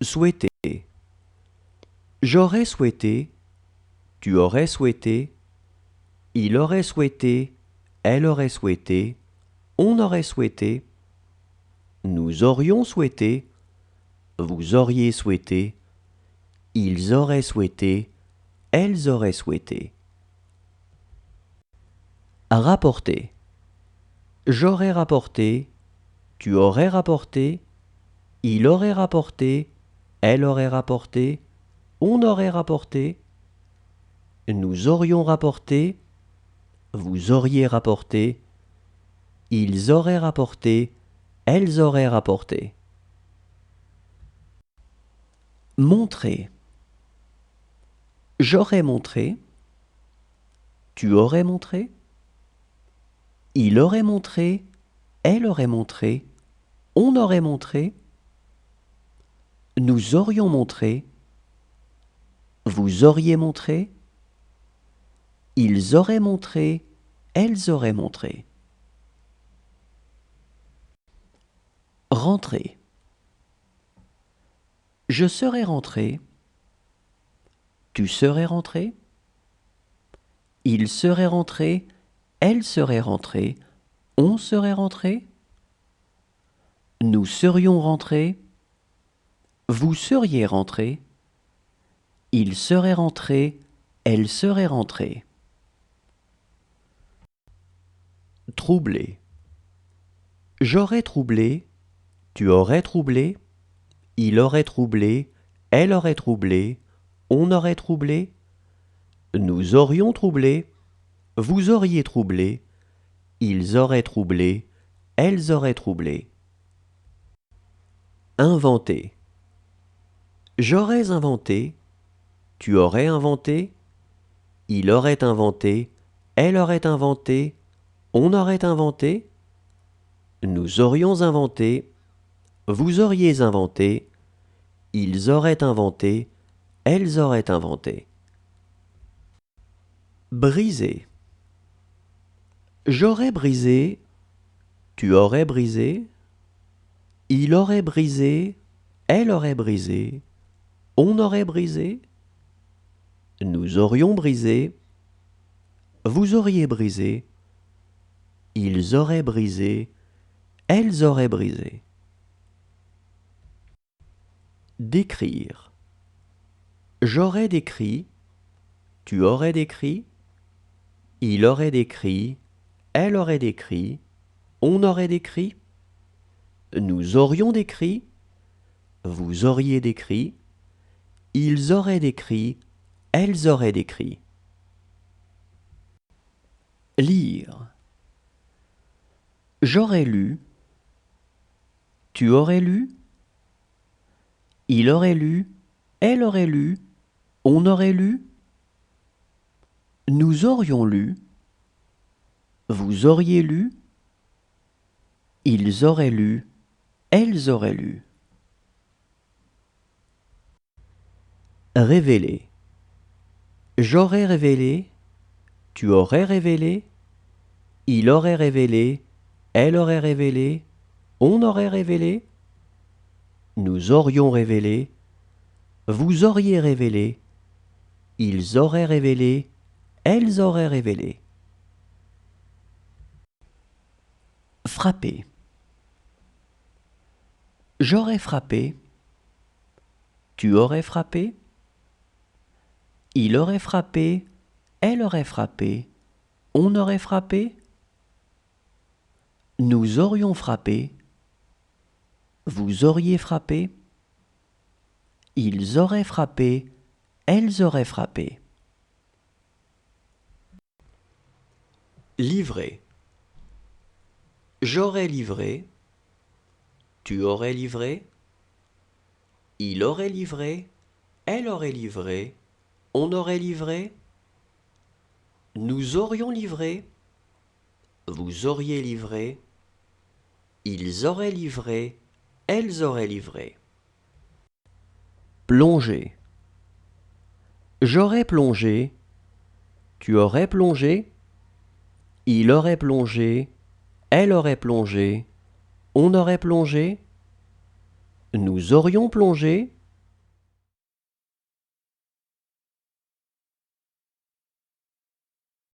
Souhaiter. J'aurais souhaité, tu aurais souhaité, il aurait souhaité, elle aurait souhaité, on aurait souhaité, nous aurions souhaité, vous auriez souhaité, ils auraient souhaité, elles auraient souhaité. Rapporter. J'aurais rapporté, tu aurais rapporté, il aurait rapporté, elle aurait rapporté, on aurait rapporté, nous aurions rapporté, vous auriez rapporté, ils auraient rapporté, elles auraient rapporté. Montrer. J'aurais montré, tu aurais montré, il aurait montré, elle aurait montré, on aurait montré, nous aurions montré, vous auriez montré, ils auraient montré, elles auraient montré. Rentrer. Je serais rentré, tu serais rentré, il serait rentré, elle serait rentrée, on serait rentré, nous serions rentrés, vous seriez rentré, il serait rentré, elle serait rentrée. Troubler. J'aurais troublé, tu aurais troublé, il aurait troublé, elle aurait troublé, on aurait troublé, nous aurions troublé, vous auriez troublé, ils auraient troublé, elles auraient troublé. Inventer. J'aurais inventé, tu aurais inventé, il aurait inventé, elle aurait inventé, on aurait inventé, nous aurions inventé, vous auriez inventé, ils auraient inventé, elles auraient inventé. Briser. J'aurais brisé, tu aurais brisé, il aurait brisé, elle aurait brisé, on aurait brisé, nous aurions brisé, vous auriez brisé, ils auraient brisé, elles auraient brisé. Décrire. J'aurais décrit, tu aurais décrit, il aurait décrit, elle aurait décrit, on aurait décrit, nous aurions décrit, vous auriez décrit, ils auraient décrit, elles auraient décrit. Lire. J'aurais lu, tu aurais lu, il aurait lu, elle aurait lu, on aurait lu, nous aurions lu, vous auriez lu, ils auraient lu, elles auraient lu. Révéler. J'aurais révélé, tu aurais révélé, il aurait révélé, elle aurait révélé, on aurait révélé, nous aurions révélé, vous auriez révélé, ils auraient révélé, elles auraient révélé. Frapper. J'aurais frappé, tu aurais frappé, il aurait frappé, elle aurait frappé, on aurait frappé, nous aurions frappé, vous auriez frappé, ils auraient frappé, elles auraient frappé. Livrer. J'aurais livré, tu aurais livré, il aurait livré, elle aurait livré, on aurait livré, nous aurions livré, vous auriez livré, ils auraient livré, elles auraient livré. Plonger. J'aurais plongé, tu aurais plongé, il aurait plongé, elle aurait plongé, on aurait plongé, nous aurions plongé,